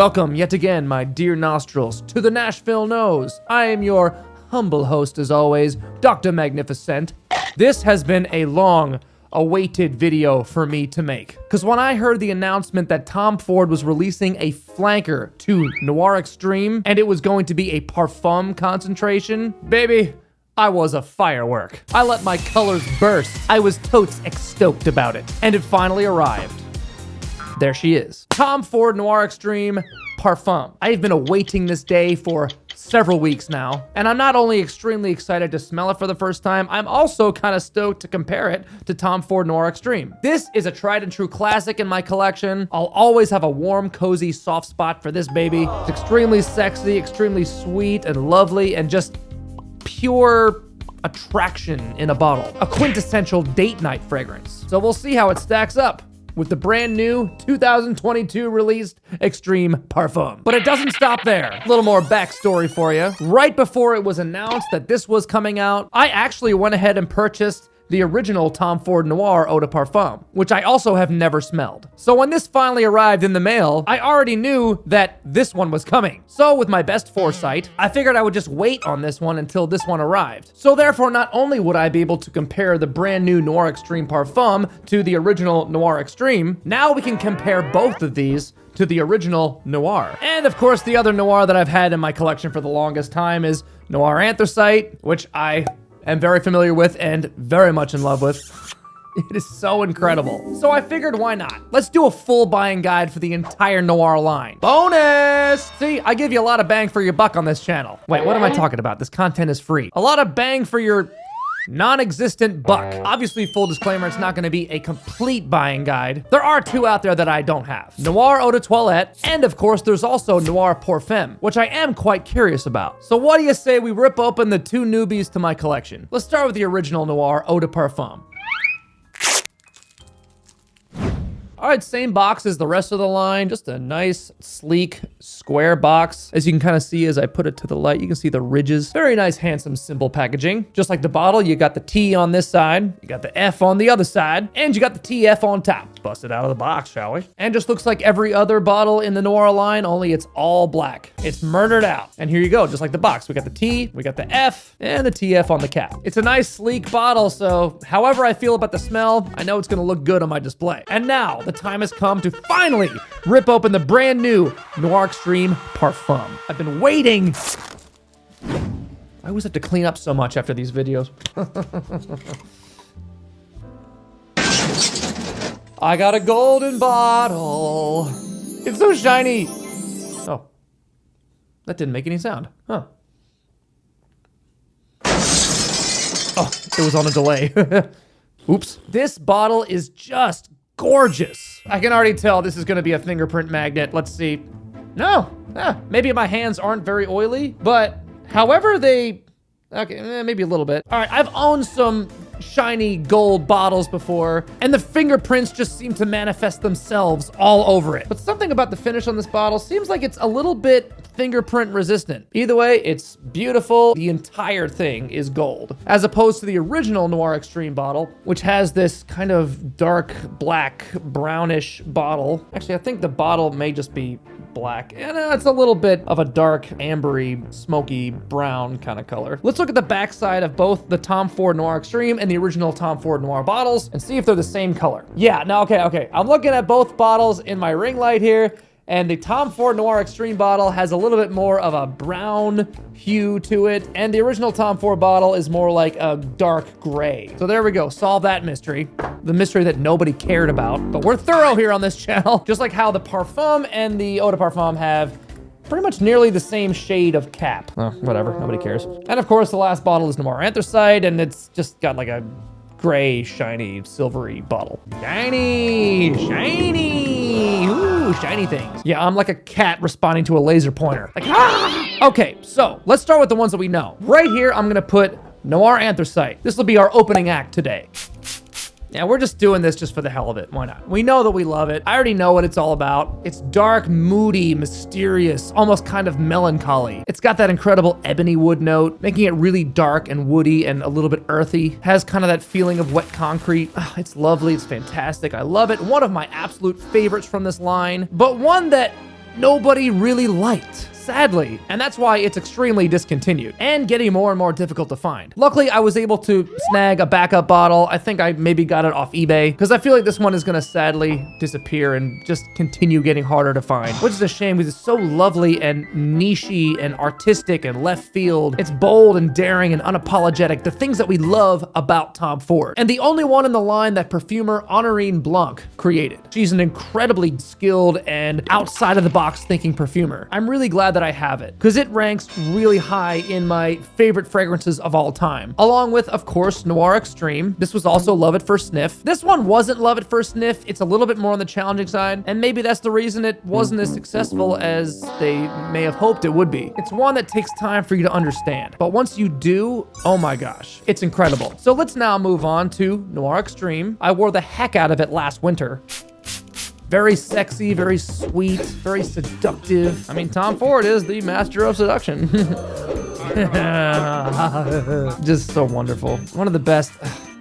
Welcome yet again, my dear nostrils, to the Nashville Nose. I am your humble host as always, Dr. Magnifiscent. This has been a long awaited video for me to make. Because when I heard the announcement that Tom Ford was releasing a flanker to Noir Extreme, and it was going to be a parfum concentration, baby, I was a firework. I let my colors burst. I was totes stoked about it. And it finally arrived. There she is. Tom Ford Noir Extreme Parfum. I have been awaiting this day for several weeks now, and I'm not only extremely excited to smell it for the first time, I'm also kind of stoked to compare it to Tom Ford Noir Extreme. This is a tried and true classic in my collection. I'll always have a warm, cozy, soft spot for this baby. It's extremely sexy, extremely sweet and lovely, and just pure attraction in a bottle. A quintessential date night fragrance. So we'll see how it stacks up with the brand new 2022 released Extreme Parfum. But it doesn't stop there. A little more backstory for you. Right before it was announced that this was coming out, I actually went ahead and purchased the original Tom Ford Noir Eau De Parfum, which I also have never smelled. So when this finally arrived in the mail, I already knew that this one was coming. So with my best foresight, I figured I would just wait on this one until this one arrived. So therefore, not only would I be able to compare the brand new Noir Extreme Parfum to the original Noir Extreme, now we can compare both of these to the original Noir. And of course, the other Noir that I've had in my collection for the longest time is Noir Anthracite, which I am very familiar with and very much in love with. It is so incredible. So I figured, why not? Let's do a full buying guide for the entire Noir line. Bonus! See, I give you a lot of bang for your buck on this channel. Wait, what am I talking about? This content is free. A lot of bang for your non-existent buck. Obviously, full disclaimer, it's not gonna be a complete buying guide. There are two out there that I don't have. Noir Eau de Toilette, and of course, there's also Noir Parfum, which I am quite curious about. So what do you say we rip open the two newbies to my collection? Let's start with the original Noir Eau de Parfum. All right, same box as the rest of the line. Just a nice, sleek, square box. As you can kind of see as I put it to the light, you can see the ridges. Very nice, handsome, simple packaging. Just like the bottle, you got the T on this side, you got the F on the other side, and you got the TF on top. Bust it out of the box, shall we? And just looks like every other bottle in the Noir line, only it's all black. It's murdered out. And here you go, just like the box. We got the T, we got the F, and the TF on the cap. It's a nice, sleek bottle, so however I feel about the smell, I know it's gonna look good on my display. And now, the time has come to finally rip open the brand new Noir Extreme Parfum. I've been waiting. I always have to clean up so much after these videos. I got a golden bottle. It's so shiny. Oh, that didn't make any sound, huh? Oh, it was on a delay. Oops. This bottle is just gorgeous. I can already tell this is gonna be a fingerprint magnet. Let's see. No, maybe my hands aren't very oily, but however they, okay, maybe a little bit. All right, I've owned some shiny gold bottles before, and the fingerprints just seem to manifest themselves all over it. But something about the finish on this bottle seems like it's a little bit fingerprint resistant. Either way, it's beautiful. The entire thing is gold, as opposed to the original Noir Extreme bottle, which has this kind of dark black brownish bottle. Actually, I think the bottle may just be black, and it's a little bit of a dark ambery smoky brown kind of color. Let's look at the backside of both the Tom Ford Noir Extreme and the original Tom Ford Noir bottles and see if they're the same color. Yeah, no, okay. I'm looking at both bottles in my ring light here, and the Tom Ford Noir Extreme bottle has a little bit more of a brown hue to it, and the original Tom Ford bottle is more like a dark gray. So there we go, solve that mystery. The mystery that nobody cared about, but we're thorough here on this channel. Just like how the Parfum and the Eau de Parfum have pretty much nearly the same shade of cap. Oh, whatever, nobody cares. And of course, the last bottle is Noir Anthracite, and it's just got like a gray, shiny, silvery bottle. Shiny! Ooh, shiny things. Yeah, I'm like a cat responding to a laser pointer. Like, ah! Okay, so let's start with the ones that we know. Right here, I'm gonna put Noir Anthracite. This will be our opening act today. Yeah, we're just doing this just for the hell of it. Why not? We know that we love it. I already know what it's all about. It's dark, moody, mysterious, almost kind of melancholy. It's got that incredible ebony wood note, making it really dark and woody and a little bit earthy. Has kind of that feeling of wet concrete. Oh, it's lovely, it's fantastic. I love it. One of my absolute favorites from this line, but one that nobody really liked, sadly, and that's why it's extremely discontinued and getting more and more difficult to find. Luckily, I was able to snag a backup bottle. I think I maybe got it off eBay because I feel like this one is gonna sadly disappear and just continue getting harder to find, which is a shame because it's so lovely and nichey and artistic and left field. It's bold and daring and unapologetic, the things that we love about Tom Ford. And the only one in the line that perfumer Honorine Blanc created. She's an incredibly skilled and outside of the box thinking perfumer. I'm really glad that I have it because it ranks really high in my favorite fragrances of all time, along with, of course, Noir Extreme. This was also love at first sniff. This one wasn't love at first sniff. It's a little bit more on the challenging side, and maybe that's the reason it wasn't as successful as they may have hoped it would be. It's one that takes time for you to understand, but once you do, oh my gosh, it's incredible. So let's now move on to Noir Extreme. I wore the heck out of it last winter. Very sexy, very sweet, very seductive. I mean, Tom Ford is the master of seduction. Just so wonderful. One of the best,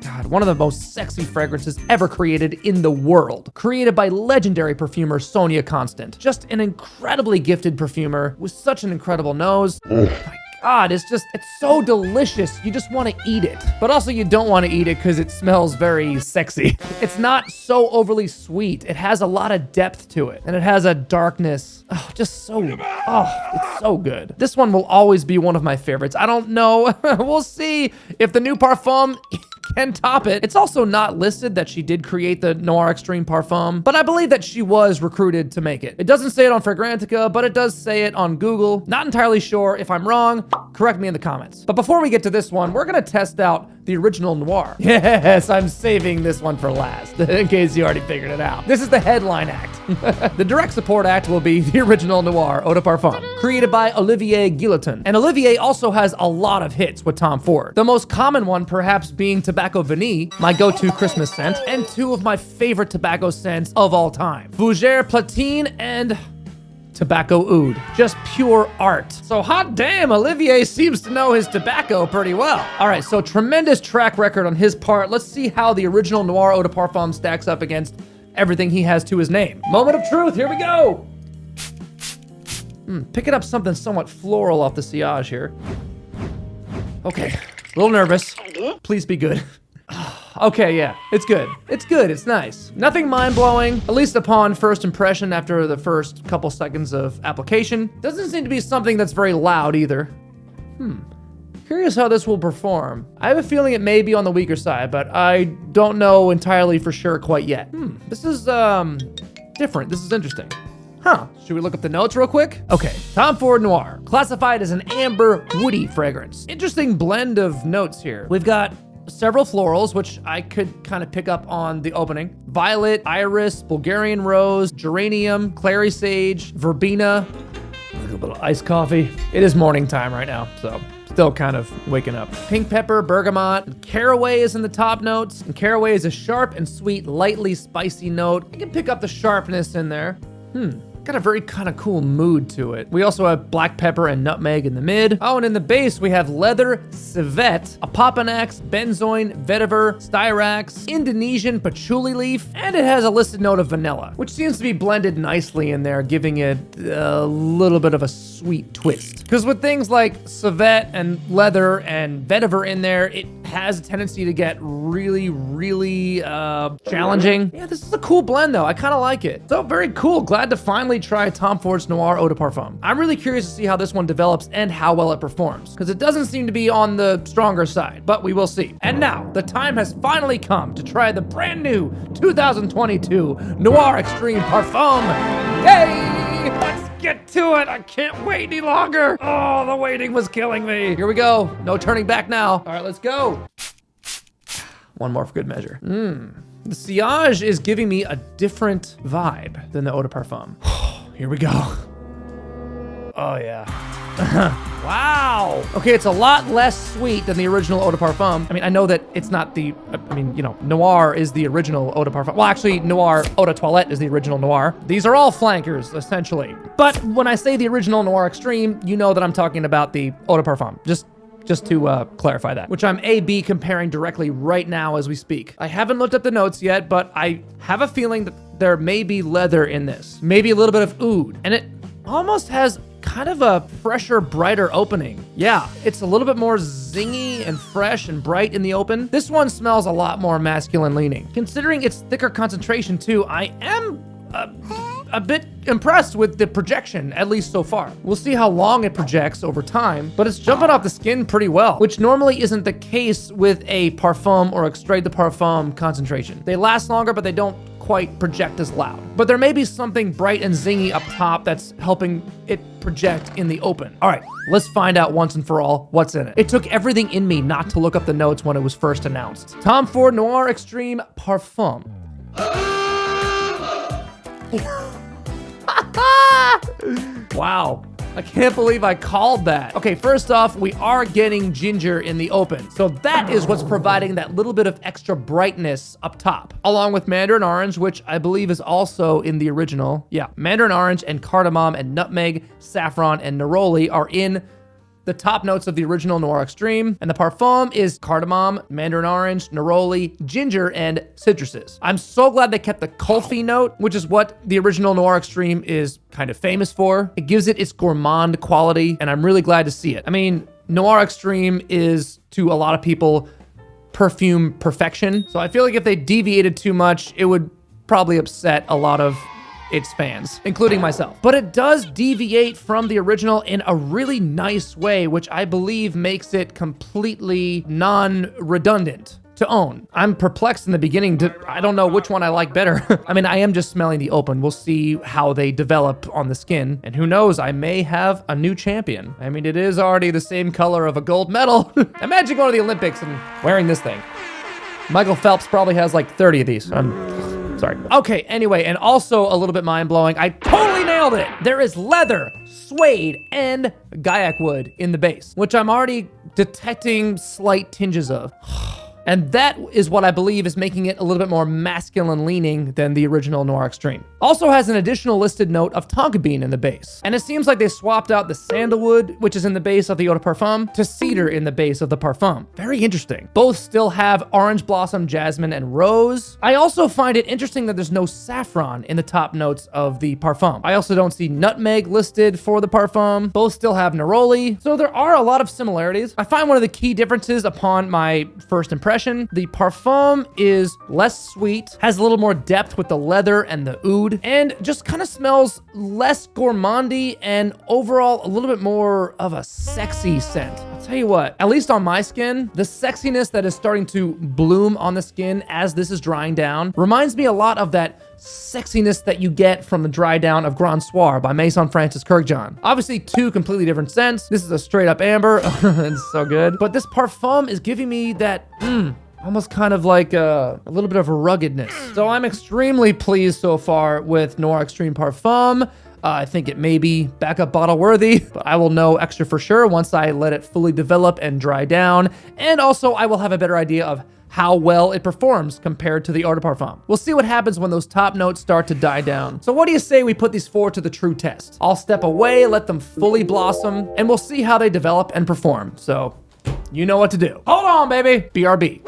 God, one of the most sexy fragrances ever created in the world. Created by legendary perfumer Sonia Constant. Just an incredibly gifted perfumer with such an incredible nose. Oh my God, it's so delicious. You just want to eat it. But also you don't want to eat it because it smells very sexy. It's not so overly sweet. It has a lot of depth to it. And it has a darkness. Oh, just so, it's so good. This one will always be one of my favorites. I don't know. We'll see if the new Parfum can top it. It's also not listed that she did create the Noir Extreme Parfum, but I believe that she was recruited to make it. It doesn't say it on Fragrantica, but it does say it on Google. Not entirely sure. If I'm wrong, correct me in the comments. But before we get to this one, we're gonna test out the original Noir. Yes, I'm saving this one for last, in case you already figured it out. This is the headline act. The direct support act will be the original Noir Eau De Parfum, created by Olivier Guillotin. And Olivier also has a lot of hits with Tom Ford. The most common one perhaps being Tobacco Vanille, my go-to Christmas scent, and two of my favorite tobacco scents of all time, Fougère Platine and Tobacco Oud. Just pure art. So hot damn, Olivier seems to know his tobacco pretty well. All right, so tremendous track record on his part. Let's see how the original Noir Eau De Parfum stacks up against everything he has to his name. Moment of truth, here we go. Picking up something somewhat floral off the sillage here. Okay, a little nervous. Please be good. Okay, yeah, it's good. It's good, it's nice. Nothing mind-blowing, at least upon first impression after the first couple seconds of application. Doesn't seem to be something that's very loud either. Curious how this will perform. I have a feeling it may be on the weaker side, but I don't know entirely for sure quite yet. This is, different. This is interesting. Should we look up the notes real quick? Okay, Tom Ford Noir, classified as an amber woody fragrance. Interesting blend of notes here. We've got several florals, which I could kind of pick up on the opening. Violet, iris, Bulgarian rose, geranium, clary sage, verbena, a little bit of iced coffee. It is morning time right now, so still kind of waking up. Pink pepper, bergamot, caraway is in the top notes. And caraway is a sharp and sweet, lightly spicy note. You can pick up the sharpness in there. Got a very kind of cool mood to it. We also have black pepper and nutmeg in the mid. Oh, and in the base, we have leather, civet, apopanax, benzoin, vetiver, styrax, Indonesian patchouli leaf, and it has a listed note of vanilla, which seems to be blended nicely in there, giving it a little bit of a sweet twist. Because with things like civet and leather and vetiver in there, it has a tendency to get really, really challenging. Yeah, this is a cool blend though. I kind of like it. So very cool. Glad to finally try Tom Ford's Noir Eau De Parfum. I'm really curious to see how this one develops and how well it performs, because it doesn't seem to be on the stronger side, but we will see. And now, the time has finally come to try the brand new 2022 Noir Extreme Parfum. Yay! Let's get to it. I can't wait any longer. Oh, the waiting was killing me. Here we go. No turning back now. All right, let's go. One more for good measure. The sillage is giving me a different vibe than the Eau De Parfum. Here we go. Oh yeah. Wow. Okay, it's a lot less sweet than the original Eau De Parfum. I mean, I know that it's not the, Noir is the original Eau De Parfum. Well, actually, Noir Eau De Toilette is the original Noir. These are all flankers, essentially. But when I say the original Noir Extreme, you know that I'm talking about the Eau De Parfum. Just to clarify that, which I'm A-B comparing directly right now as we speak. I haven't looked up the notes yet, but I have a feeling that there may be leather in this. Maybe a little bit of oud. And almost has kind of a fresher, brighter opening. Yeah, it's a little bit more zingy and fresh and bright in the open. This one smells a lot more masculine leaning. Considering its thicker concentration too, I am a bit impressed with the projection, at least so far. We'll see how long it projects over time, but it's jumping off the skin pretty well, which normally isn't the case with a Parfum or Extrait de Parfum concentration. They last longer, but they don't quite project as loud. But there may be something bright and zingy up top that's helping it project in the open. All right, let's find out once and for all what's in it. It took everything in me not to look up the notes when it was first announced. Tom Ford Noir Extreme Parfum. Wow, I can't believe I called that. Okay, first off, we are getting ginger in the open. So that is what's providing that little bit of extra brightness up top, along with mandarin orange, which I believe is also in the original. Yeah, mandarin orange and cardamom and nutmeg, saffron and neroli are in the top notes of the original Noir Extreme, and the Parfum is cardamom, mandarin orange, neroli, ginger, and citruses. I'm so glad they kept the kulfi note, which is what the original Noir Extreme is kind of famous for. It gives it its gourmand quality, and I'm really glad to see it. I mean, Noir Extreme is, to a lot of people, perfume perfection. So I feel like if they deviated too much, it would probably upset a lot of its fans, including myself. But it does deviate from the original in a really nice way, which I believe makes it completely non-redundant to own. I'm perplexed in the beginning. I don't know which one I like better. I mean, I am just smelling the open. We'll see how they develop on the skin. And who knows, I may have a new champion. I mean, it is already the same color of a gold medal. Imagine going to the Olympics and wearing this thing. Michael Phelps probably has like 30 of these. Sorry. Okay, anyway, and also a little bit mind-blowing, I totally nailed it! There is leather, suede, and gaiac wood in the base, which I'm already detecting slight tinges of. And that is what I believe is making it a little bit more masculine leaning than the original Noir Extreme. Also has an additional listed note of tonka bean in the base. And it seems like they swapped out the sandalwood, which is in the base of the Eau de Parfum, to cedar in the base of the Parfum. Very interesting. Both still have orange blossom, jasmine, and rose. I also find it interesting that there's no saffron in the top notes of the Parfum. I also don't see nutmeg listed for the Parfum. Both still have neroli. So there are a lot of similarities. I find one of the key differences upon my first impression, the Parfum is less sweet, has a little more depth with the leather and the oud, and just kind of smells less gourmandy and overall a little bit more of a sexy scent. I'll tell you what, at least on my skin, the sexiness that is starting to bloom on the skin as this is drying down reminds me a lot of that sexiness that you get from the dry down of Grand Soir by Maison Francis Kurkdjian. Obviously, two completely different scents. This is a straight up amber. It's so good. But this Parfum is giving me that, almost kind of like a little bit of a ruggedness. So I'm extremely pleased so far with Noir Extreme Parfum. I think it may be backup bottle worthy, but I will know extra for sure once I let it fully develop and dry down. And also I will have a better idea of how well it performs compared to the Eau de Parfum. We'll see what happens when those top notes start to die down. So what do you say we put these four to the true test? I'll step away, let them fully blossom, and we'll see how they develop and perform. So you know what to do. Hold on, baby. BRB.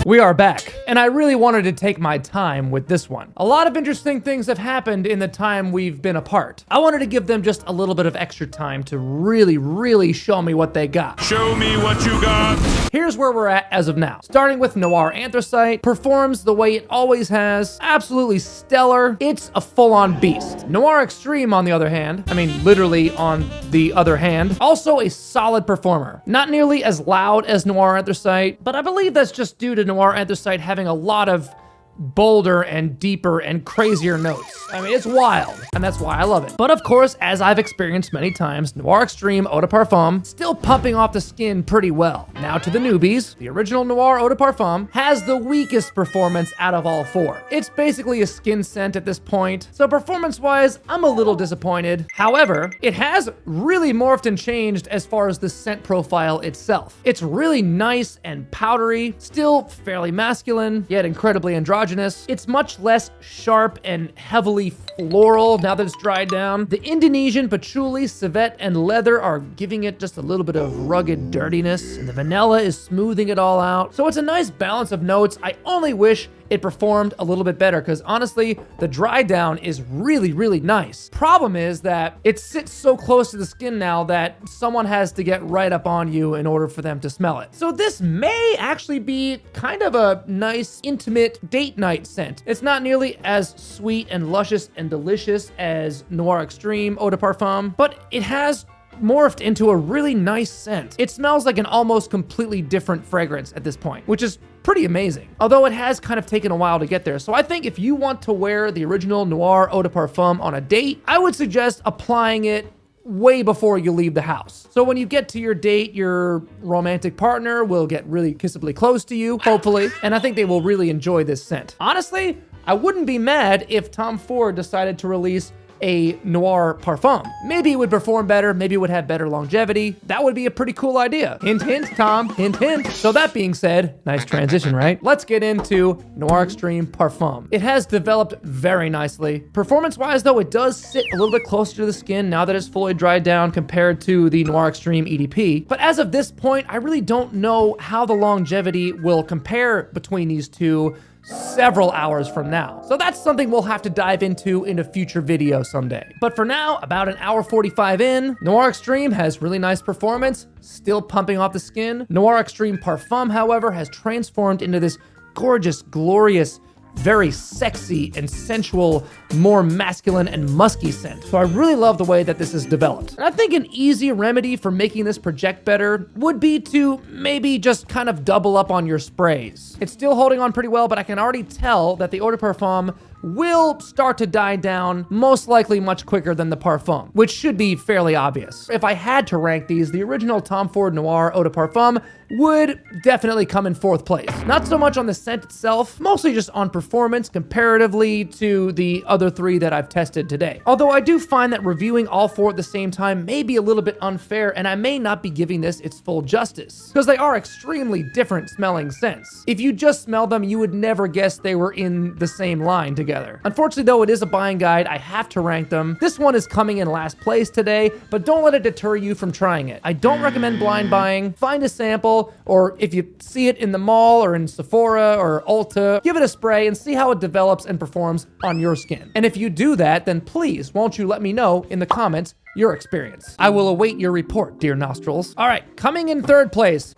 We are back, and I really wanted to take my time with this one. A lot of interesting things have happened in the time we've been apart. I wanted to give them just a little bit of extra time to really show me what they got. Show me what you got. Here's where we're at as of now. Starting with Noir Anthracite, performs the way it always has. Absolutely stellar. It's a full-on beast. Noir Extreme, on the other hand, I mean, literally on the other hand, also a solid performer. Not nearly as loud as Noir Anthracite, but I believe that's just due to Noir Anthracite having a lot of bolder and deeper and crazier notes. I mean, it's wild, and that's why I love it. But of course, as I've experienced many times, Noir Extreme Eau de Parfum still pumping off the skin pretty well. Now to the newbies, the original Noir Eau de Parfum has the weakest performance out of all four. It's basically a skin scent at this point, so performance-wise, I'm a little disappointed. However, it has really morphed and changed as far as the scent profile itself. It's really nice and powdery, still fairly masculine, yet incredibly androgynous, androgynous. It's much less sharp and heavily floral now that it's dried down. The Indonesian patchouli, civet, and leather are giving it just a little bit of rugged dirtiness, and the vanilla is smoothing it all out. So it's a nice balance of notes. I only wish it performed a little bit better, because honestly, the dry down is really, really nice. Problem is that it sits so close to the skin now that someone has to get right up on you in order for them to smell it. So this may actually be kind of a nice, intimate date night scent. It's not nearly as sweet and luscious and delicious as Noir Extreme Eau De Parfum, but it has morphed into a really nice scent. It smells like an almost completely different fragrance at this point, which is pretty amazing. Although it has kind of taken a while to get there. So I think if you want to wear the original Noir Eau De Parfum on a date, I would suggest applying it way before you leave the house. So when you get to your date, your romantic partner will get really kissably close to you, hopefully, and I think they will really enjoy this scent. Honestly, I wouldn't be mad if Tom Ford decided to release a Noir Parfum. Maybe it would perform better, maybe it would have better longevity. That would be a pretty cool idea. Hint, hint, Tom, hint, hint. So that being said, nice transition, right? Let's get into Noir Extreme Parfum. It has developed very nicely. Performance-wise though, it does sit a little bit closer to the skin now that it's fully dried down compared to the Noir Extreme EDP. But as of this point, I really don't know how the longevity will compare between these two several hours from now. So that's something we'll have to dive into in a future video someday. But for now, about an hour 45 in, Noir Extreme has really nice performance, still pumping off the skin. Noir Extreme Parfum, however, has transformed into this gorgeous, glorious, very sexy and sensual, more masculine and musky scent. So I really love the way that this is developed. And I think an easy remedy for making this project better would be to maybe just kind of double up on your sprays. It's still holding on pretty well, but I can already tell that the Eau De Parfum will start to die down, most likely much quicker than the Parfum, which should be fairly obvious. If I had to rank these, the original Tom Ford Noir Eau De Parfum would definitely come in 4th place. Not so much on the scent itself, mostly just on performance comparatively to the other 3 that I've tested today. Although I do find that reviewing all 4 at the same time may be a little bit unfair, and I may not be giving this its full justice, because they are extremely different smelling scents. If you just smell them, you would never guess they were in the same line together. Unfortunately though, it is a buying guide. I have to rank them. This one is coming in last place today, but don't let it deter you from trying it. I don't recommend blind buying. Find a sample, or if you see it in the mall or in Sephora or Ulta, give it a spray and see how it develops and performs on your skin. And if you do that, then please, won't you let me know in the comments your experience. I will await your report, dear nostrils. All right, coming in 3rd place.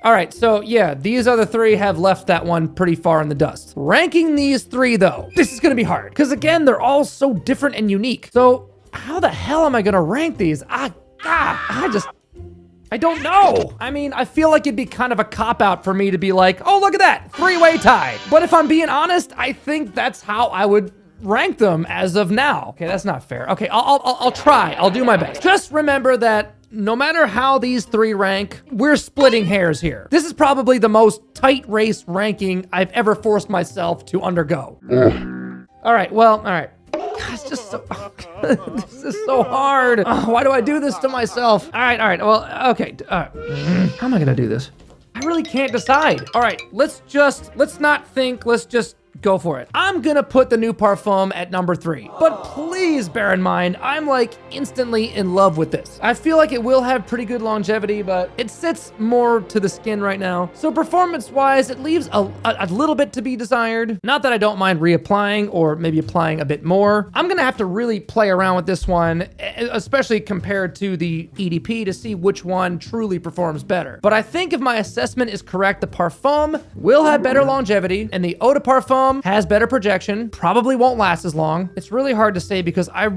All right, so yeah, these other 3 have left that one pretty far in the dust. Ranking these 3 though, this is gonna be hard, because again, they're all so different and unique. So how the hell am I gonna rank these? I don't know. I mean, I feel like it'd be kind of a cop-out for me to be like, oh, look at that, 3-way tie. But if I'm being honest, I think that's how I would rank them as of now. Okay, that's not fair. Okay, I'll try. I'll do my best. Just remember that no matter how these 3 rank, we're splitting hairs here. This is probably the most tight race ranking I've ever forced myself to undergo. All right, well, all right. God, it's just so, this is so hard. Why do I do this to myself? All right, well, okay. How am I gonna do this? I really can't decide. All right, let's not think, let's just go for it. I'm gonna put the new Parfum at number 3, but please bear in mind, I'm like instantly in love with this. I feel like it will have pretty good longevity, but it sits more to the skin right now. So performance-wise, it leaves a little bit to be desired. Not that I don't mind reapplying or maybe applying a bit more. I'm gonna have to really play around with this one, especially compared to the EDP, to see which one truly performs better. But I think if my assessment is correct, the Parfum will have better longevity, and the Eau De Parfum has better projection, probably won't last as long. It's really hard to say because I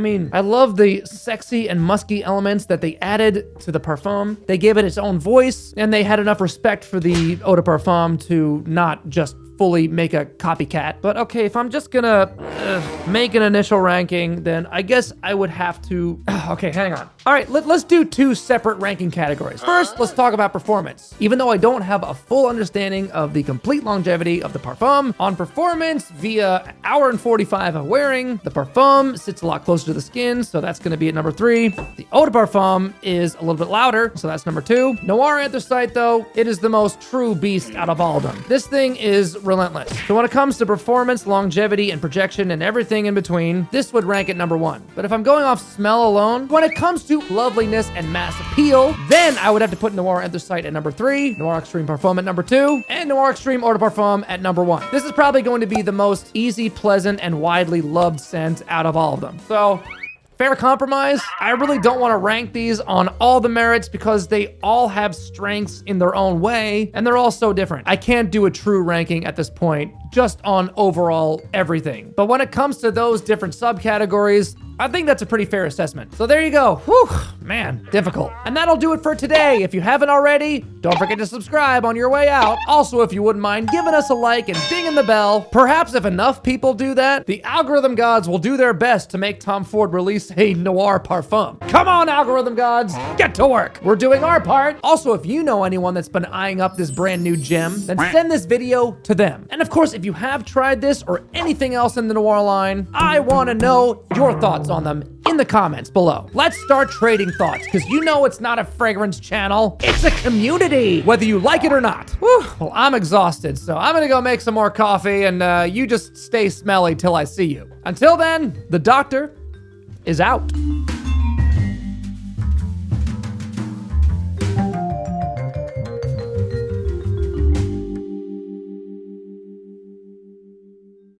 mean, I love the sexy and musky elements that they added to the Parfum. They gave it its own voice, and they had enough respect for the Eau De Parfum to not just fully make a copycat. But okay, if I'm just gonna make an initial ranking, then I guess I would have to, okay, hang on. All right, let's do 2 separate ranking categories. First, let's talk about performance. Even though I don't have a full understanding of the complete longevity of the parfum, on performance via hour and 45 of wearing, the parfum sits a lot closer to the skin, so that's gonna be at number 3. The Eau de Parfum is a little bit louder, so that's number 2. Noir Anthracite, though, it is the most true beast out of all of them. This thing is relentless. So when it comes to performance, longevity, and projection, and everything in between, this would rank at number 1. But if I'm going off smell alone, when it comes to loveliness and mass appeal, then I would have to put Noir Anthracite at number 3, Noir Extreme Parfum at number 2, and Noir Extreme Eau De Parfum at number 1. This is probably going to be the most easy, pleasant, and widely loved scent out of all of them. So, fair compromise. I really don't want to rank these on all the merits because they all have strengths in their own way, and they're all so different. I can't do a true ranking at this point just on overall everything. But when it comes to those different subcategories, I think that's a pretty fair assessment. So there you go. Whew, man, difficult. And that'll do it for today. If you haven't already, don't forget to subscribe on your way out. Also, if you wouldn't mind giving us a like and dinging the bell, perhaps if enough people do that, the algorithm gods will do their best to make Tom Ford release a Noir parfum. Come on, algorithm gods, get to work. We're doing our part. Also, if you know anyone that's been eyeing up this brand new gem, then send this video to them. And of course, if you have tried this or anything else in the Noir line, I want to know your thoughts on them in the comments below. Let's start trading thoughts, because you know it's not a fragrance channel, it's a community, whether you like it or not. Whew, well, I'm exhausted, so I'm gonna go make some more coffee, and you just stay smelly till I see you. Until then, the doctor is out.